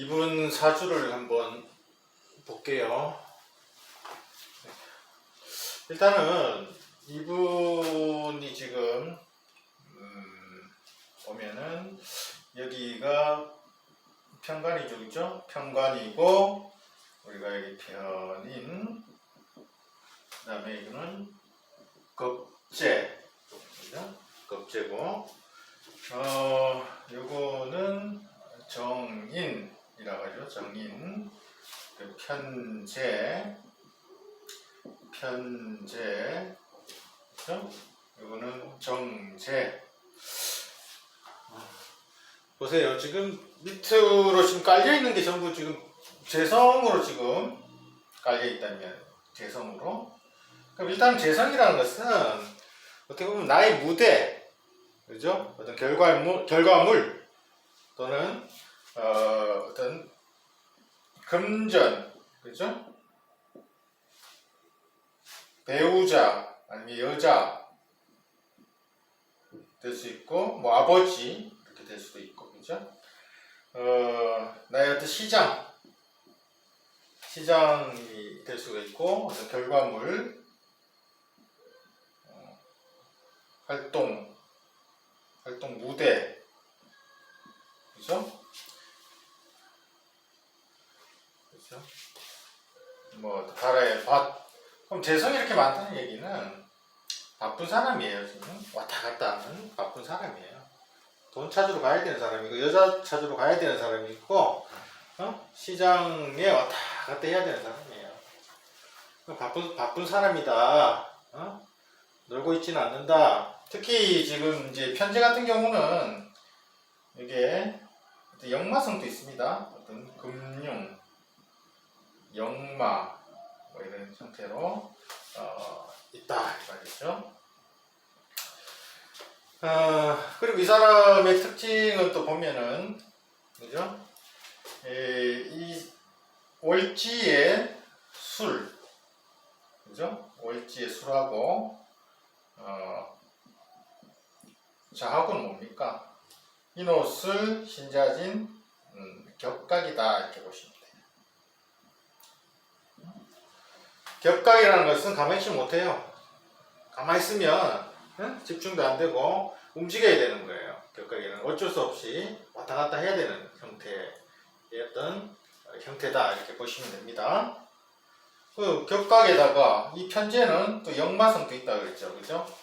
이분 사주를 한번 볼게요. 일단은 이분이 지금 보면은 여기가 편관이죠, 그죠? 편관이고 우리가 여기 편인, 그 다음에 이거는 겁재, 겁재고, 요거는 정인이라고 하죠. 정인. 편재, 그죠? 요거는 정재. 보세요. 지금 밑으로 지금 깔려 있는 게 전부 지금 재성으로 지금 깔려 있다면, 재성으로. 그럼 일단 재성이라는 것은 어떻게 보면 나의 무대, 그죠? 어떤 결과물 또는 어떤 금전, 그죠? 배우자 아니면 여자 될 수 있고, 뭐 아버지 이렇게 될 수도 있고, 그죠? 나의 어떤 시장이 될 수가 있고, 어떤 결과물, 활동 무대, 그죠? 그죠? 뭐 달의 밭. 그럼 재성이 이렇게 많다는 얘기는 바쁜 사람이에요. 지금 왔다 갔다 하는 바쁜 사람이에요. 돈 찾으러 가야 되는 사람이고, 여자 찾으러 가야 되는 사람이 있고, 시장에 왔다 갔다 해야 되는 사람이에요. 바쁜 사람이다. 놀고 있지는 않는다. 특히 지금 이제 편재 같은 경우는 이게 역마성도 있습니다. 어떤 금융, 역마 뭐 이런 형태로 있다 이 말이죠. 그리고 이 사람의 특징은 또 보면은, 그죠? 이 월지의 술, 그죠? 월지의 술하고 자하고는 뭡니까? 인옷을 신자진 격각이다 이렇게 보시면 돼요. 격각이라는 것은 가만히 있지 못해요. 가만히 있으면 집중도 안 되고 움직여야 되는 거예요. 격각이라는 어쩔 수 없이 왔다 갔다 해야 되는 형태의 어떤 형태다 이렇게 보시면 됩니다. 그 격각에다가 이 편재는 또 역마성도 있다 그랬죠, 그죠?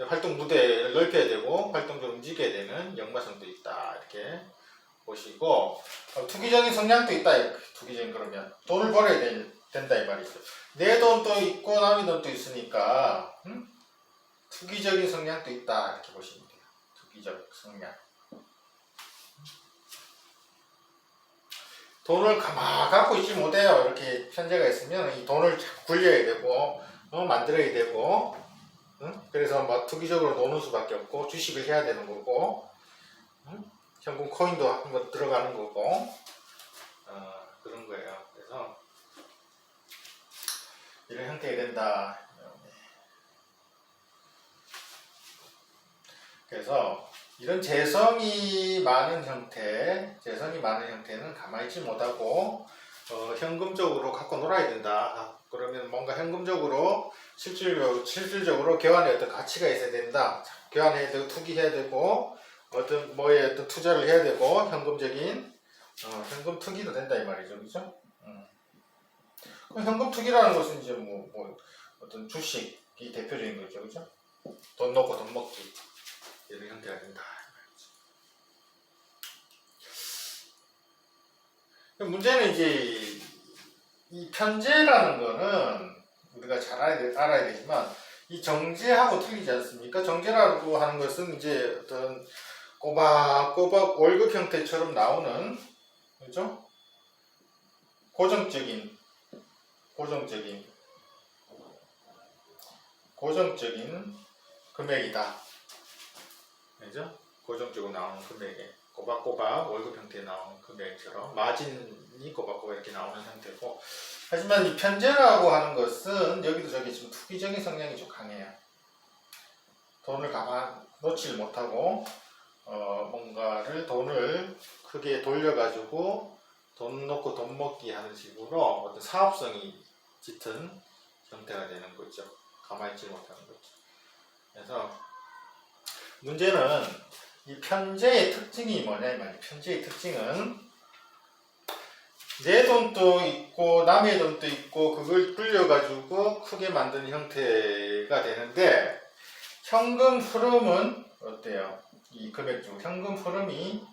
활동 무대를 넓혀야 되고 활동적으로 움직여야 되는 역마성도 있다 이렇게 보시고, 투기적인 성향도 있다. 투기적인, 그러면 돈을 벌어야 된다 이 말이죠. 내 돈도 있고 남의 돈도 있으니까 투기적인 성향도 있다 이렇게 보시면 돼요. 투기적 성향. 돈을 가만 갖고 있지 못해요. 이렇게 편재가 있으면 이 돈을 자꾸 굴려야 되고 만들어야 되고, 그래서 막 투기적으로 노는 수밖에 없고 주식을 해야 되는 거고, 현금 코인도 한번 들어가는 거고, 그런 거예요. 그래서 이런 형태가 된다. 그래서 이런 재성이 많은 형태는 가만히 있지 못하고 현금적으로 갖고 놀아야 된다. 그러면 뭔가 현금적으로 실질적으로 교환의 어떤 가치가 있어야 된다. 교환해야 되고 투기해야 되고 어떤 뭐에 어떤 투자를 해야 되고 현금적인 현금 투기도 된다 이 말이죠, 그죠? 그럼 현금 투기라는 것은 이제 뭐 어떤 주식이 대표적인 거죠, 그죠? 돈 넣고 돈 먹기 이런 형태가 된다. 문제는 이제 이 편재라는 거는 우리가 잘 알아야 되지만 이 정재하고 틀리지 않습니까? 정재라고 하는 것은 이제 어떤 꼬박꼬박 월급 형태처럼 나오는, 그죠? 고정적인 금액이다. 그죠? 고정적으로 나오는 금액에 꼬박꼬박 월급 형태에 나오는 금액처럼 마진이 꼬박꼬박 이렇게 나오는 형태고, 하지만 이 편재라고 하는 것은 여기도 저기 지금 투기적인 성향이 좀 강해요. 돈을 가만 놓지 못하고 뭔가를 돈을 크게 돌려가지고 돈 넣고 돈 먹기 하는 식으로 어떤 사업성이 짙은 형태가 되는 거죠. 가만히 있지 못하는 거죠. 그래서 문제는 이 편제의 특징이 뭐냐면, 편제의 특징은 내 돈도 있고 남의 돈도 있고 그걸 불려가지고 크게 만드는 형태가 되는데, 현금 흐름은 어때요? 이 금액 중 현금 흐름이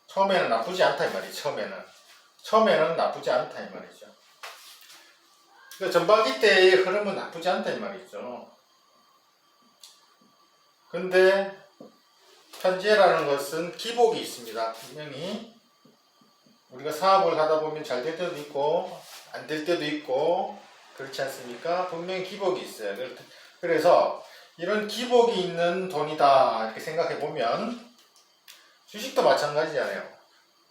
처음에는 나쁘지 않다 이 말이죠. 처음에는 나쁘지 않다 이 말이죠. 그러니까 전반기 때의 흐름은 나쁘지 않다 이 말이죠. 근데 편제라는 것은 기복이 있습니다. 분명히 우리가 사업을 하다 보면 잘 될 때도 있고 안 될 때도 있고 그렇지 않습니까? 분명히 기복이 있어요. 그래서 이런 기복이 있는 돈이다 이렇게 생각해 보면, 주식도 마찬가지잖아요.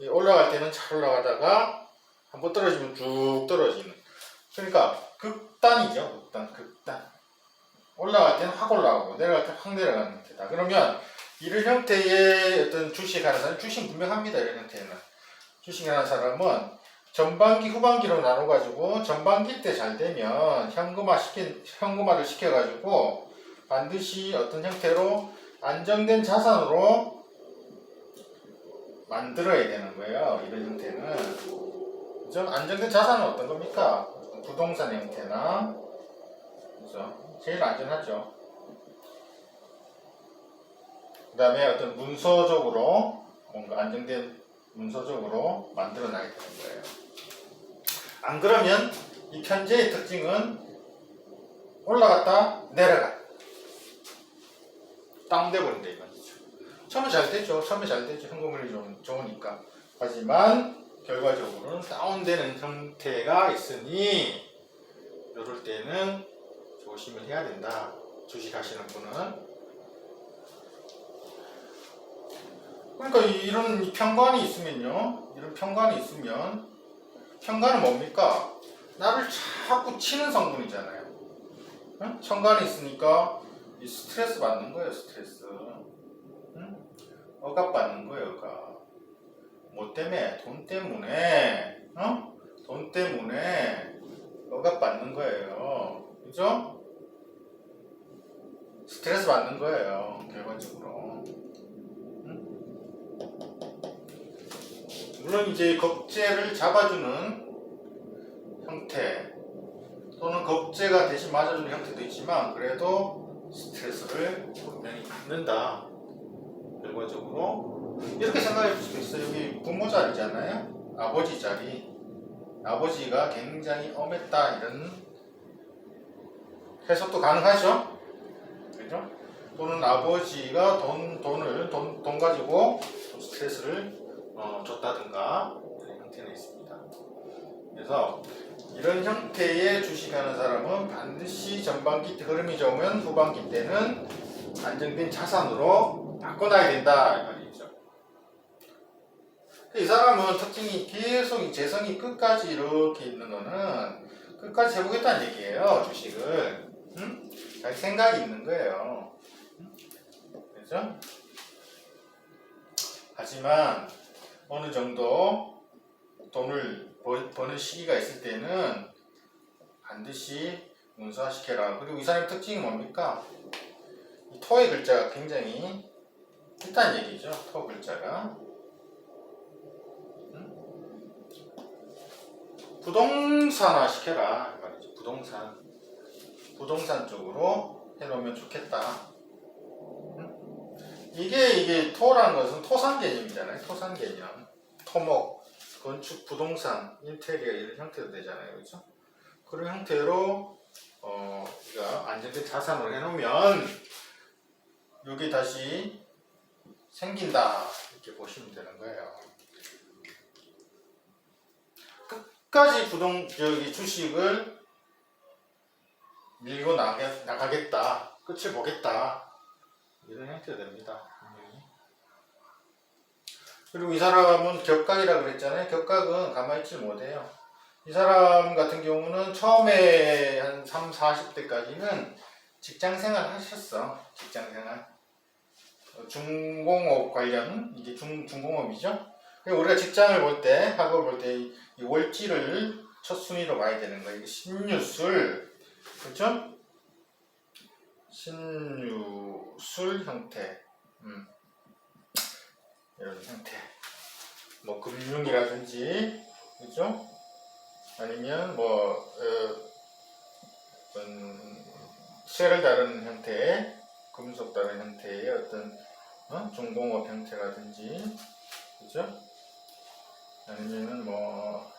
올라갈 때는 잘 올라가다가 한번 떨어지면 쭉 떨어지는, 그러니까 극단이죠. 극단. 올라갈 때는 확 올라가고 내려갈 때는 확 내려가는 형태다. 그러면 이런 형태의 어떤 주식하는 사람, 주식 분명합니다. 이런 형태는 주식하는 사람은 전반기 후반기로 나눠가지고 전반기 때 잘 되면 현금화를 시켜가지고 반드시 어떤 형태로 안정된 자산으로 만들어야 되는 거예요. 이런 형태는. 그죠? 안정된 자산은 어떤 겁니까? 부동산 형태나, 그죠? 제일 안전하죠. 그 다음에 어떤 문서적으로, 뭔가 안정된 문서적으로 만들어 나야 되는 거예요. 안 그러면 이 편제의 특징은 올라갔다 내려가 다운돼 버린다 이 말이죠. 처음에 잘 되죠. 현금률이 좋으니까. 하지만 결과적으로는 다운되는 형태가 있으니 이럴 때는 조심을 해야 된다. 주식하시는 분은. 그러니까 이런 편관이 있으면요. 편관은 뭡니까? 나를 자꾸 치는 성분이잖아요. 응? 편관이 있으니까 이 스트레스 받는 거예요. 스트레스. 응? 억압 받는 거예요. 억압. 뭐 때문에? 돈 때문에. 돈 때문에 억압 받는 거예요. 그죠? 스트레스 받는 거예요. 결과적으로. 물론 이제 겁재를 잡아주는 형태 또는 겁재가 대신 맞아주는 형태도 있지만, 그래도 스트레스를 분명히 받는다. 결과적으로 이렇게 생각해 볼 수 있어요. 여기 부모 자리잖아요. 아버지 자리. 아버지가 굉장히 엄했다, 이런 해석도 가능하죠. 그죠? 또는 아버지가 돈 가지고 스트레스를 줬다든가 이런 형태는 있습니다. 그래서 이런 형태의 주식하는 사람은 반드시 전반기 때 흐름이 좋으면 후반기 때는 안정된 자산으로 바꿔놔야 된다 이 말이죠. 이 사람은 특징이 계속 재성이 끝까지 이렇게 있는 거는 끝까지 해보겠다는 얘기예요. 주식을. 자기 생각이 있는 거예요. 그렇죠? 하지만 어느 정도 돈을 버는 시기가 있을 때는 반드시 문서화시켜라. 그리고 이 사람의 특징이 뭡니까? 이 토의 글자가 굉장히 있다는 얘기죠. 토 글자가. 부동산화 시켜라 말이죠. 부동산 쪽으로 해놓으면 좋겠다. 이게 토라는 것은 토산 개념이잖아요. 토산 개념. 토목, 건축, 부동산, 인테리어 이런 형태도 되잖아요. 그렇죠? 그런 형태로 우리가 안정된 자산을 해놓으면 여기 다시 생긴다 이렇게 보시면 되는 거예요. 끝까지 주식을 밀고 나가겠다, 끝을 보겠다, 이런 형태가 됩니다. 그리고 이 사람은 격각이라 그랬잖아요. 격각은 가만히 있지 못해요. 이 사람 같은 경우는 처음에 한 30, 40대까지는 직장생활 하셨어. 직장생활. 중공업 관련, 이게 중공업이죠. 우리가 직장을 볼 때, 학업을 볼 때 이 월지를 첫 순위로 봐야 되는 거예요. 이게 신유술, 그렇죠? 신유술 형태, 이런 형태. 뭐 금융이라든지, 그렇죠? 아니면 뭐 어떤 쇠를 다루는 형태의, 금속 다루는 형태의 어떤 중공업 형태라든지, 그죠? 아니면은 뭐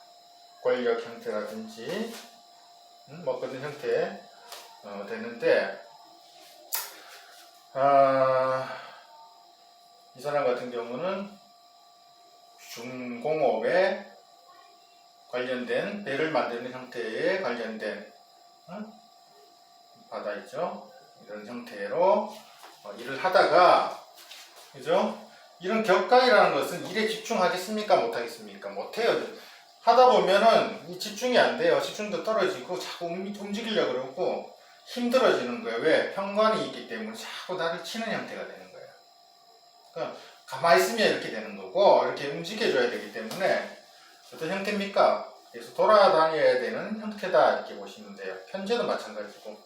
권력 형태라든지, 뭐 그런 형태 되는데, 이 사람 같은 경우는 중공업에 관련된 배를 만드는 형태에 관련된 바다 있죠. 이런 형태로 일을 하다가, 그죠? 이런 격가이라는 것은 일에 집중하겠습니까? 못하겠습니까? 못해요. 하다 보면은 집중이 안 돼요. 집중도 떨어지고 자꾸 움직이려고 그러고 힘들어지는 거예요. 왜? 편관이 있기 때문에 자꾸 나를 치는 형태가 되는 거예요. 그러니까 가만히 있으면 이렇게 되는 거고, 이렇게 움직여줘야 되기 때문에 어떤 형태입니까? 그래서 돌아다녀야 되는 형태다, 이렇게 보시면 돼요. 현재도 마찬가지고.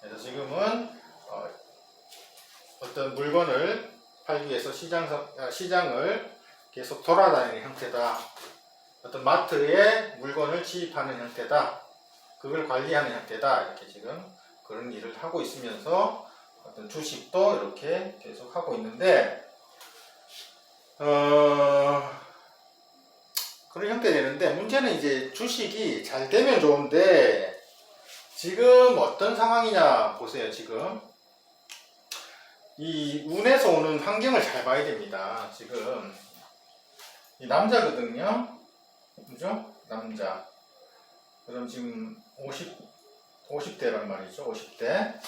그래서 지금은 어떤 물건을 팔기 위해서 시장을 계속 돌아다니는 형태다. 어떤 마트에 물건을 지입하는 형태다. 그걸 관리하는 형태다. 이렇게 지금 그런 일을 하고 있으면서 어떤 주식도 이렇게 계속 하고 있는데, 그런 형태 되는데, 문제는 이제 주식이 잘 되면 좋은데, 지금 어떤 상황이냐 보세요. 지금 이 운에서 오는 환경을 잘 봐야 됩니다. 지금 이 남자거든요. 그죠? 남자. 그럼 지금 50대란 말이죠. 50대.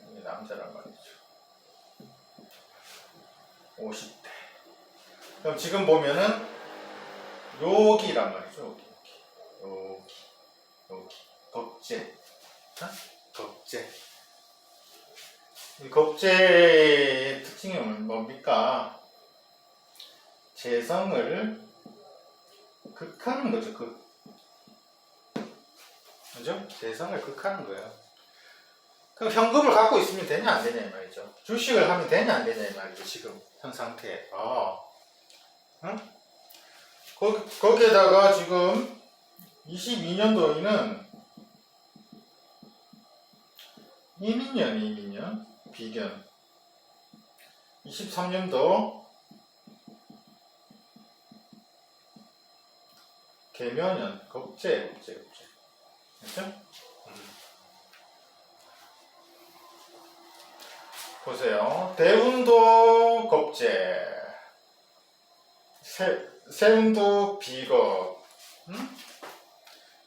이게 남자란 말이죠. 50대. 그럼 지금 보면은 여기란 말이죠. 여기. 겁재. 겁재. 이 겁재의 특징이 뭡니까? 재성을 극하는 거죠. 그죠? 재성을 극하는 거예요. 그럼 현금을 갖고 있으면 되냐 안 되냐 이 말이죠. 주식을 하면 되냐 안 되냐 이 말이죠. 지금 현 상태에. 응? 거기에다가 지금 22년도에는 이민년, 비견. 23년도 개묘년, 겁재. 그렇죠? 보세요. 대운도 겁재, 세운도 비겁.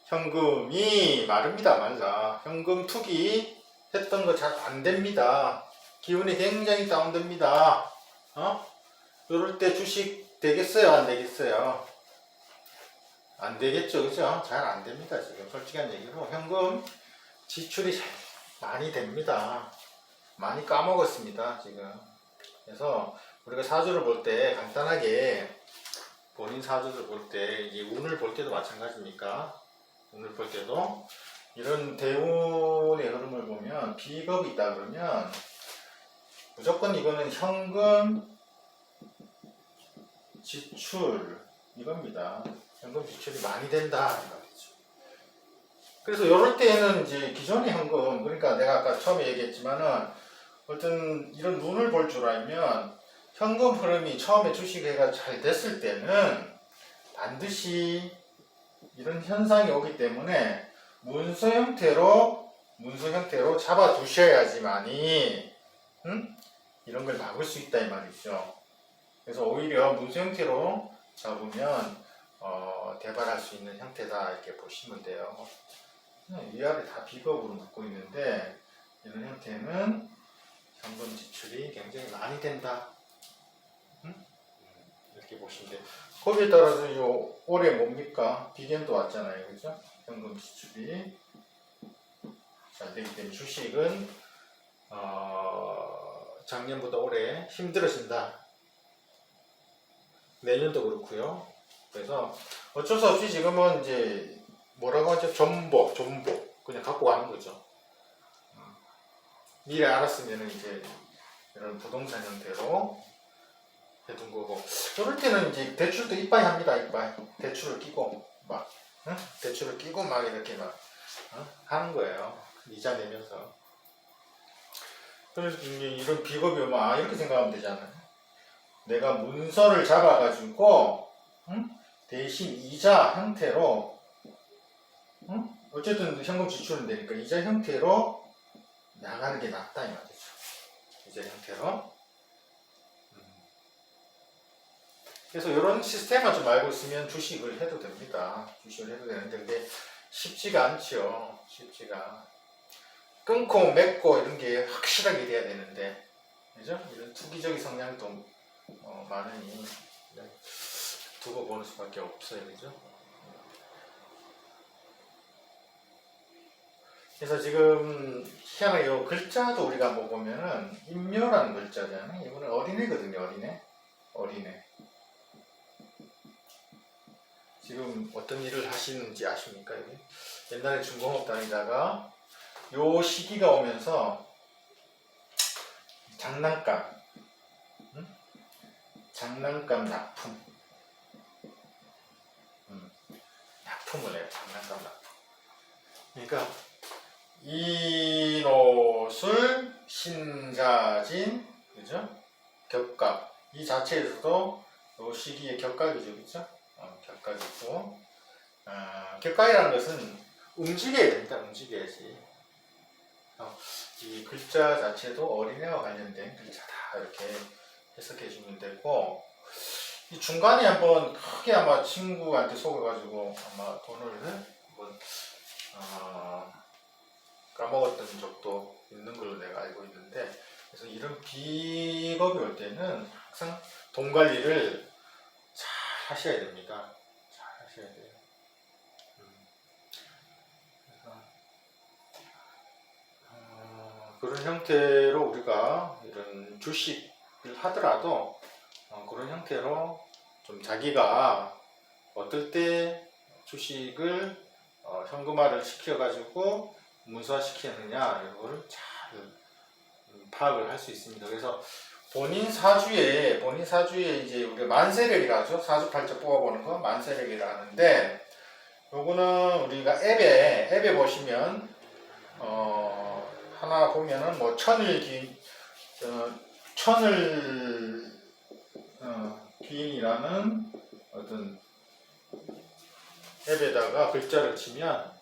현금이 마릅니다. 말라. 현금 투기 했던 거 잘 안 됩니다. 기운이 굉장히 다운됩니다. 이럴 때 주식 되겠어요? 안 되겠어요? 안 되겠죠, 그죠? 잘 안 됩니다. 지금 솔직한 얘기로 현금 지출이 많이 됩니다. 많이 까먹었습니다, 지금. 그래서 우리가 사주를 볼 때 간단하게 본인 사주를 볼 때, 이게 운을 볼 때도 마찬가지입니까? 운을 볼 때도 이런 대운의 흐름을 보면 비겁이 있다 그러면 무조건 이거는 현금 지출 이겁니다. 현금 지출이 많이 된다 이 말이죠. 그래서 이럴 때에는 이제 기존의 현금, 그러니까 내가 아까 처음에 얘기했지만은 어떤 이런 눈을 볼 줄 알면 현금 흐름이 처음에 주식회가 잘 됐을 때는 반드시 이런 현상이 오기 때문에 문서 형태로 잡아 두셔야지만이 이런 걸 막을 수 있다 이 말이죠. 그래서 오히려 문서 형태로 잡으면 대발할 수 있는 형태다 이렇게 보시면 돼요. 위아래 다 비겁으로 묶고 있는데 이런 형태는 현금 지출이 굉장히 많이 된다. 이렇게 보시면 돼요. 거기에 따라서 올해 뭡니까? 비견도 왔잖아요. 그죠? 현금 지출이. 잘 되기 때문에 주식은 작년보다 올해 힘들어진다. 내년도 그렇고요. 그래서 어쩔 수 없이 지금은 이제 뭐라고 하죠? 존복 그냥 갖고 가는 거죠. 미리 알았으면 이제 이런 부동산 형태로 해둔 거고, 그럴 때는 이제 대출도 이빠이 합니다. 이빠이 대출을 끼고 막 대출을 끼고 막 이렇게 막 하는 거예요. 이자 내면서. 그래서 이제 이런 비겁이 오면 이렇게 생각하면 되잖아요. 내가 문서를 잡아가지고 대신 이자 형태로 어쨌든 현금 지출은 되니까 이자 형태로 나가는 게 낫다 이 말이죠. 이자 형태로. 그래서 이런 시스템만 좀 알고 있으면 주식을 해도 됩니다. 주식을 해도 되는데 근데 쉽지가 않죠. 쉽지가. 끊고 맺고 이런 게 확실하게 돼야 되는데, 그죠? 이런 투기적인 성향도 많으니 두고 보는 수밖에 없어요, 그죠? 그래서 지금 희한하게 이 글자도 우리가 한번 보면은 임묘라는 글자잖아요. 이거는 어린애거든요, 어린애. 지금 어떤 일을 하시는지 아십니까? 여기? 옛날에 중공업 다니다가 요 시기가 오면서 장난감 납품 납품을 해요. 장난감 납품. 그러니까 이노술 신자진, 그죠? 격각, 이 자체에서도 요 시기의 격각이죠, 그죠? 격각이고, 격각이라는 것은 움직여야 됩니다. 움직여야지. 이 글자 자체도 어린애와 관련된 글자다 이렇게 해석해 주면 되고, 이 중간에 한번 크게 아마 친구한테 속아가지고 아마 돈을 한번 까먹었던 적도 있는 걸로 내가 알고 있는데, 그래서 이런 비겁이 올 때는 항상 돈 관리를 잘 하셔야 됩니다. 잘 하셔야 돼요. 그래서 그런 형태로 우리가 이런 주식을 하더라도 그런 형태로 좀 자기가 어떨 때 주식을 현금화를 시켜가지고 문서화 시키느냐 이런 거를 잘 파악을 할 수 있습니다. 그래서 본인 사주에 이제 우리가 만세력이라 하죠. 사주팔자 뽑아보는 거 만세력이라 하는데, 요거는 우리가 앱에 보시면 하나 보면은 뭐 기인이라는 어떤 앱에다가 글자를 치면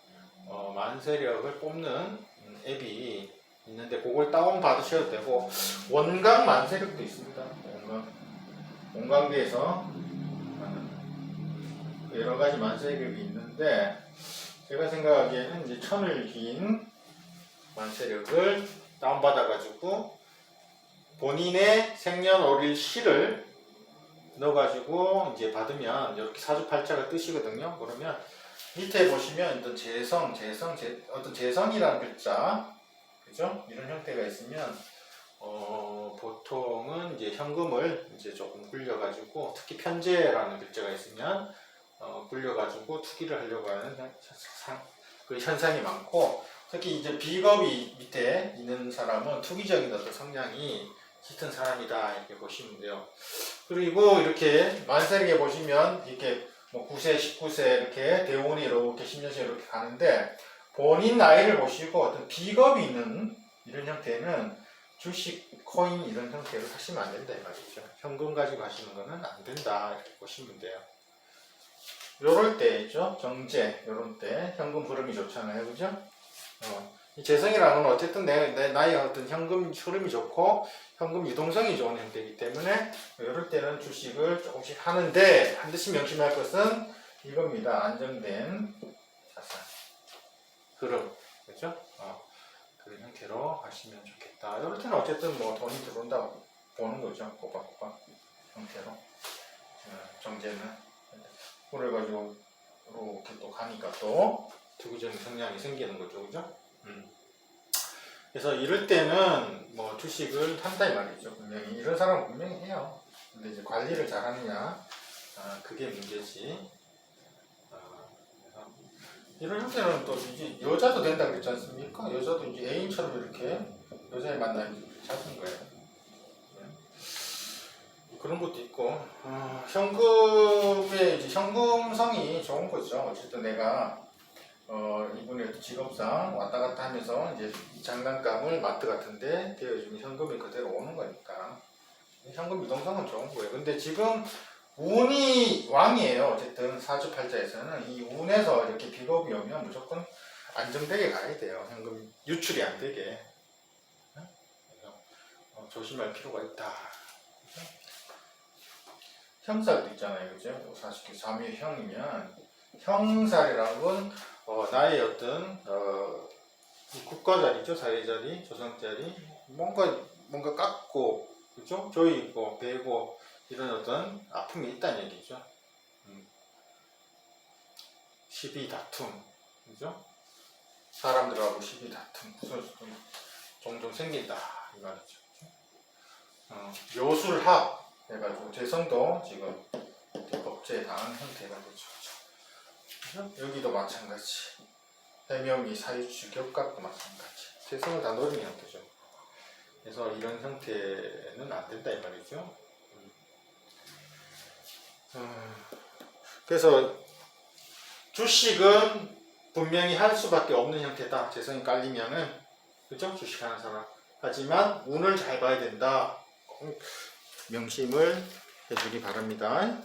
만세력을 뽑는 앱이 있는데 그걸 다운 받으셔도 되고, 원광 만세력도 있습니다. 원광대에서 여러 가지 만세력이 있는데, 제가 생각하기에는 이제 천을 긴 만세력을 다운받아가지고 본인의 생년월일 시를 넣어가지고 이제 받으면 이렇게 사주팔자가 뜨시거든요. 그러면 밑에 보시면 어떤 어떤 재성이라는 글자, 그죠? 이런 형태가 있으면 보통은 이제 현금을 이제 조금 굴려가지고, 특히 편재라는 글자가 있으면 굴려가지고 투기를 하려고 하는 그 현상이 많고, 특히 이제 비겁이 밑에 있는 사람은 투기적인 어떤 성향이 짙은 사람이다 이렇게 보시면 돼요. 그리고 이렇게 만세력에 보시면 이렇게 뭐 9세, 19세 이렇게 대운이 이렇게 10년씩 이렇게 가는데, 본인 나이를 보시고 어떤 비겁이 있는 이런 형태는 주식, 코인 이런 형태로 하시면 안 된다 이 말이죠. 현금 가지고 하시는 거는 안 된다 이렇게 보시면 돼요. 요럴 때 있죠. 정제 요럴 때 현금 흐름이 좋잖아요, 그죠? 이 재성이라는 건 어쨌든 내 나의 어떤 현금 흐름이 좋고 현금 유동성이 좋은 형태이기 때문에 이럴 때는 주식을 조금씩 하는데, 반드시 명심할 것은 이겁니다. 안정된 자산 흐름, 그렇죠? 그런 형태로 하시면 좋겠다. 이럴 때는 어쨌든 뭐 돈이 들어온다고 보는 거죠. 꼬박꼬박 형태로. 정제는 그래가지고 이렇게 또 가니까 또 투기적인 성향이 생기는 거죠, 그죠? 그래서 이럴 때는 뭐 주식을 한다 이 말이죠. 분명히 이런 사람은 분명히 해요. 근데 이제 관리를 잘하느냐, 그게 문제지. 그래서 이런 형태는 또 이제 여자도 된다 그랬지 않습니까? 여자도 이제 애인처럼 이렇게 여자를 만나는 찾은 거예요. 그런 것도 있고, 현금의 이제 현금성이 좋은 거죠. 어쨌든 내가 이분의 직업상 왔다 갔다 하면서 이제 장난감을 마트 같은데 대여주면 현금이 그대로 오는 거니까 현금 유동성은 좋은 거예요. 근데 지금 운이 왕이에요. 어쨌든 사주팔자에서는 이 운에서 이렇게 비겁이 오면 무조건 안정되게 가야 돼요. 현금 유출이 안 되게. 그래서 조심할 필요가 있다. 형살도 있잖아요, 그죠? 사실 3위 형이면 형살이라는 건 나의 어떤 이 국가자리죠, 사회자리, 조상자리, 뭔가 깎고, 그죠? 조이고, 베고 이런 어떤 아픔이 있다는 얘기죠. 시비 다툼, 그죠? 사람들하고 시비 다툼, 종종 생긴다 이 말이죠. 요술합 해가지고 재성도 지금 법제에 당한 형태가 되죠. 여기도 마찬가지. 해명이 사유치 격각도 마찬가지. 재성을 다 노리는 형태죠. 그래서 이런 형태는 안 된다 이 말이죠. 그래서 주식은 분명히 할 수밖에 없는 형태다. 재성이 깔리면은, 그죠? 주식하는 사람. 하지만 운을 잘 봐야 된다. 명심을 해주기 바랍니다.